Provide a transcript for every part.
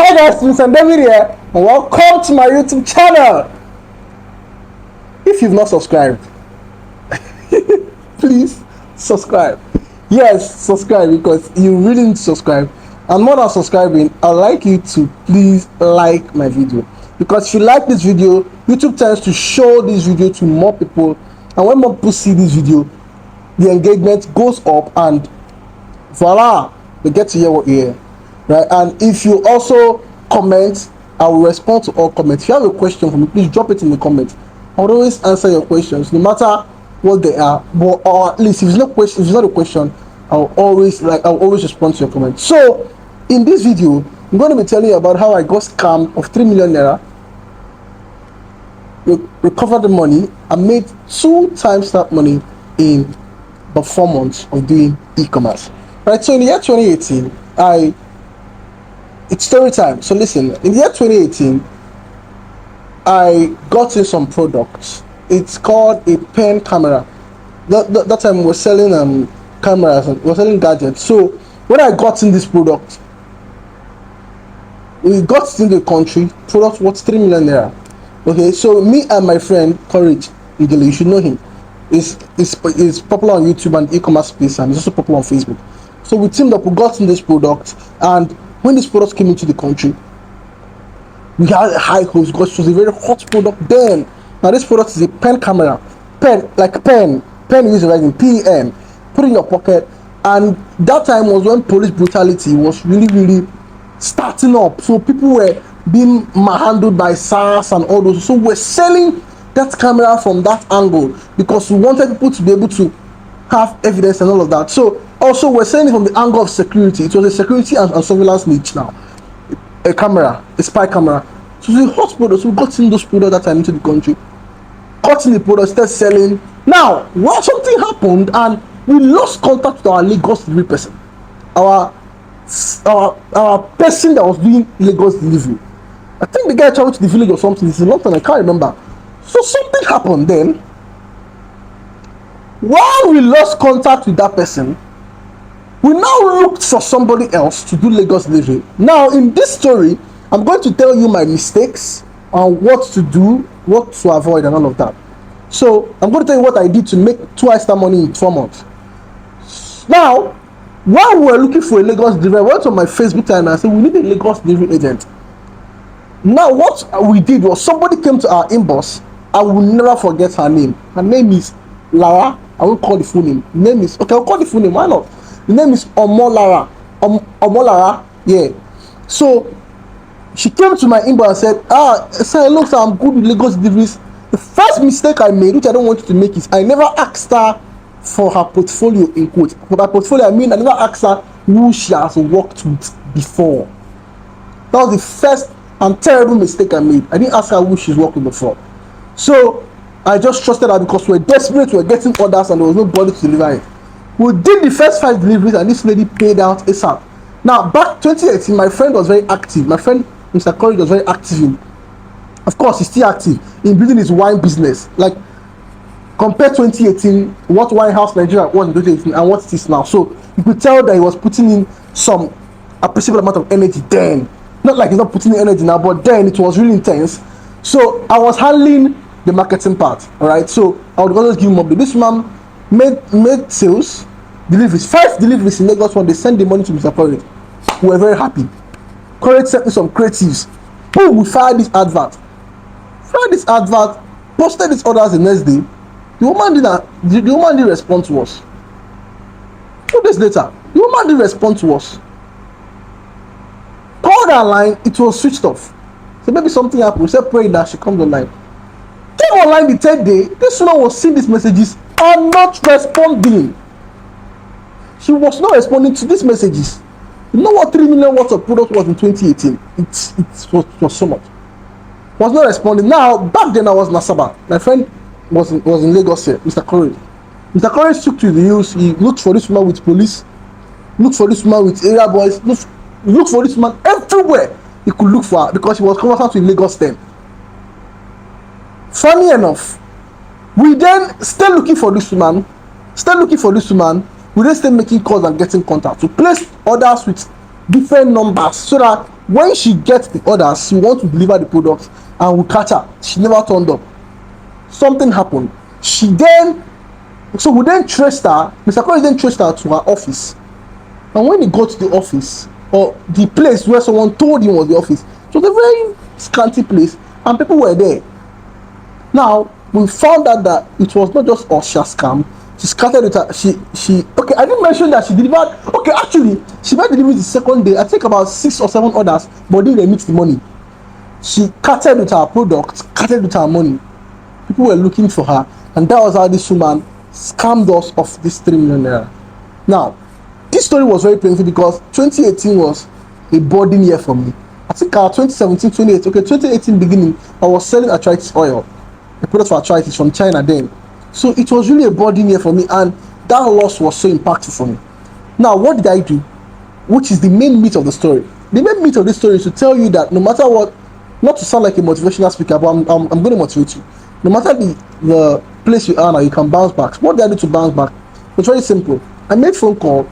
Hi guys, Mr. David here, and welcome to my YouTube channel. If you've not subscribed, please subscribe. Yes, subscribe, because you really need to subscribe. And more than subscribing, I'd like you to please like my video, because if you like this video, YouTube tends to show this video to more people, and when more people see this video, the engagement goes up, and voila, they get to hear what you hear, right? And if you also comment, I will respond to all comments. If you have a question for me, please drop it in the comments. I will always answer your questions, no matter what they are. But or at least if it's not a question, I'll always respond to your comments. So in this video, I'm going to be telling you about how I got scammed of 3 million naira, recovered the money, and made 2 times that money in the 4 months of doing e-commerce. Right, so in the year 2018, it's story time. So listen, in the year 2018, I got in some products. It's called a pen camera. That time we're selling cameras and we're selling gadgets. So when I got in this product, we got in the country, product worth 3 million naira. Okay, so me and my friend Courage Igele, you should know him. Is popular on YouTube and e-commerce space, and he's also popular on Facebook. So we teamed up, we got in this product, and when this product came into the country, we had high hopes because it was a very hot product then. Now this product is a pen camera, pen is writing pen, put in your pocket. And that time was when police brutality was really starting up. So people were being handled by SARS and all those. So we're selling that camera from that angle because we wanted people to be able to have evidence and all of that. So also we're selling it from the angle of security. It was a security and surveillance niche now. A camera, a spy camera. So the hot products, we got in those products that time into the country. Got in the products, started selling. Now, well, something happened and we lost contact with our Lagos delivery person. Our person that was doing Lagos delivery. I think the guy traveled to the village or something. It's a long time, I can't remember. So something happened then. While we lost contact with that person, we now looked for somebody else to do Lagos delivery. Now in this story, I'm going to tell you my mistakes and what to do, what to avoid, and all of that. So I'm going to tell you what I did to make twice that money in 4 months. Now, while we were looking for a Lagos delivery, I went on my Facebook time and I said we need a Lagos delivery agent. Now what we did was somebody came to our inbox. I will never forget her name. Her name is Lara. I won't call the full name. The name is, okay, I'll call the full name, why not? The name is Omolara. Omolara, yeah. So she came to my inbox and said, sir, look, I'm good with Lagos deliveries. The first mistake I made, which I don't want you to make, is I never asked her for her portfolio, in quote. For my portfolio, I mean I never asked her who she has worked with before. That was the first and terrible mistake I made. I didn't ask her who she's worked with before. So I just trusted her because we were desperate, we were getting orders and there was nobody to deliver it. We did the first 5 deliveries and this lady paid out ASAP. Now back 2018, my friend was very active. My friend Mr. Courage was very active in, of course he's still active in building his wine business. Like compare 2018, what Wine House Nigeria was in 2018 and what it is now. So you could tell that he was putting in some appreciable amount of energy then. Not like he's not putting in energy now, but then it was really intense. So I was handling the marketing part, all right? So I would always give him update. This man made sales, deliveries, 5 deliveries in Lagos when they sent the money to Mr. Courage. We were very happy. Courage sent me some creatives. Boom, we fired this advert, posted these orders the next day. The woman didn't respond to us. 2 days later, the woman didn't respond to us. Called her line, it was switched off. So maybe something happened. We said pray that she comes online. Came online the 3rd day, this woman was seeing these messages and not responding. She was not responding to these messages. You know what 3 million worth of product was in 2018? It was so much. Was not responding. Now, back then I was in Asaba. My friend was in Lagos here, Mr. Courage. Mr. Courage took to the news. He looked for this woman with police, looked for this woman with area boys, looked for this woman everywhere he could look for her because he was conversant with Lagos then. Funny enough, we then still looking for this woman. We then start making calls and getting contact to place orders with different numbers so that When she gets the orders, she wants to deliver the product, and we catch her. She never turned up. Something happened. We then traced her. Mr. Collins then traced her to her office. And when he got to the office, or the place where someone told him was the office, it was a very scanty place, and people were there. Now we found out that it was not just us she scam. She scattered with her. She okay. I didn't mention that she delivered. Okay, actually, she made delivery the second day. I think about 6 or 7 orders, but didn't remit the money. She carted with her product, carted with her money. People were looking for her, and that was how this woman scammed us of this 3 million naira. Now, this story was very painful because 2018 was a burden year for me. I think 2017, 2018, okay, 2018 beginning, I was selling arthritis oil, a product for arthritis from China then. So it was really a burden year for me, and that loss was so impactful for me. Now, what did I do? Which is the main meat of the story. The main meat of this story is to tell you that no matter what, not to sound like a motivational speaker, but I'm going to motivate you. No matter the place you are now, you can bounce back. What did I do to bounce back? It's very simple. I made phone call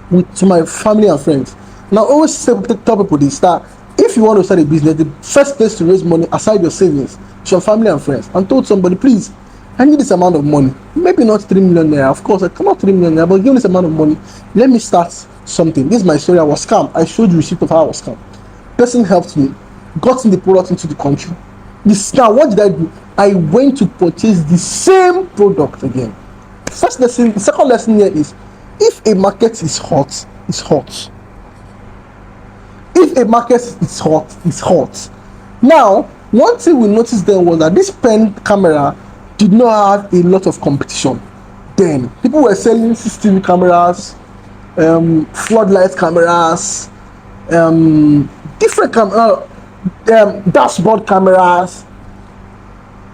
to my family and friends. And I always tell people this, that if you want to start a business, the first place to raise money aside your savings is your family and friends. And told somebody, please, I need this amount of money. Maybe not 3 million naira. Of course, I cannot 3 million naira, but give me this amount of money. Let me start something. This is my story. I was scammed. I showed you receipt of how I was scammed. Person helped me, got in the product into the country. Now, what did I do? I went to purchase the same product again. First lesson, the second lesson here is, if a market is hot, it's hot. If a market is hot, it's hot. Now, one thing we noticed then was that this pen camera did not have a lot of competition. Then people were selling CCTV cameras, floodlight cameras, different dashboard cameras.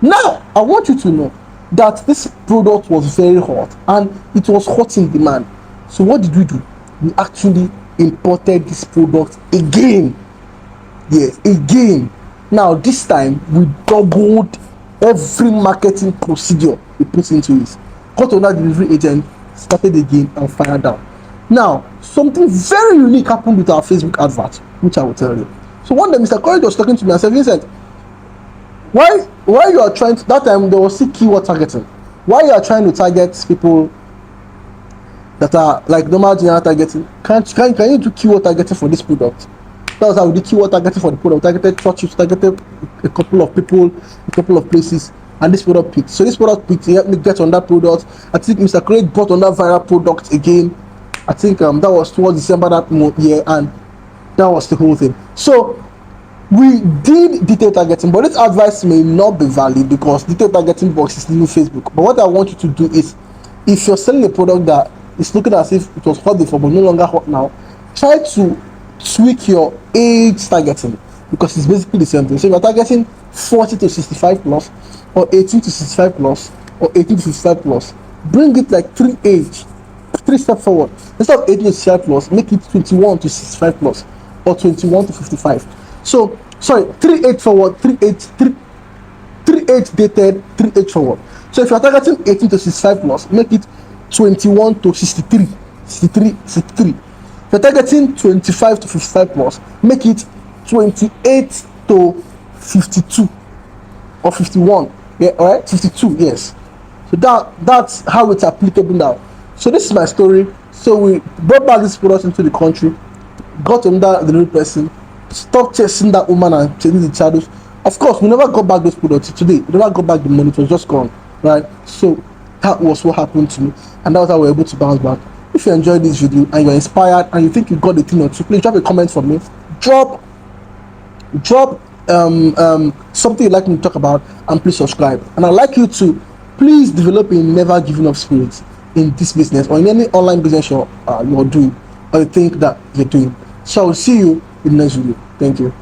Now, I want you to know that this product was very hot and it was hot in demand. So what did we do? We actually imported this product again. Yes, again. Now, this time we doubled every marketing procedure we put into it. Got another delivery agent, started again, and fired down. Now, something very unique happened with our Facebook advert, which I will tell you. So one day, Mr. College was talking to me and said, Vincent, why you are trying to, that time there was still keyword targeting. Why you are trying to target people that are like normal general targeting? Can you do keyword targeting for this product? That was how we did keyword targeting for the product. Targeted churches, targeted a couple of people, a couple of places, and this product picked. So this product picked, helped me get on that product. I think Mr. Craig bought on that viral product again. I think that was towards December that year, and that was the whole thing. So we did detailed targeting, but this advice may not be valid because detailed targeting box is new Facebook. But what I want you to do is, if you're selling a product that is looking as if it was hot before but no longer hot now, try to tweak your age targeting, because it's basically the same thing. So if you're targeting 40 to 65 plus, or 18 to 65 plus, or 18 to 55 plus, bring it like 3 steps forward. Instead of 18 to 65 plus, make it 21 to 65 plus, or 21 to 55. So sorry, 3 age forward, 3 age dated, 3 age forward. So if you're targeting 18 to 65 plus, make it 21 to 63. If you're targeting 25 to 55 plus, make it 28 to 52 or 51. Yeah, all right, 52. Yes. So that's how it's applicable now. So this is my story. So we brought back this product into the country, got under the new person, stopped chasing that woman and chasing the shadows. Of course, we never got back those products today. We never got back the money. It was just gone, right? So that was what happened to me, and that was how we were able to bounce back. If you enjoyed this video and you're inspired and you think you got the thing or two, please drop a comment for me. Drop something you'd like me to talk about, and please subscribe. And I'd like you to please develop a never giving up spirit in this business or in any online business you're doing or you think that you're doing. So I'll see you in the next video. Thank you.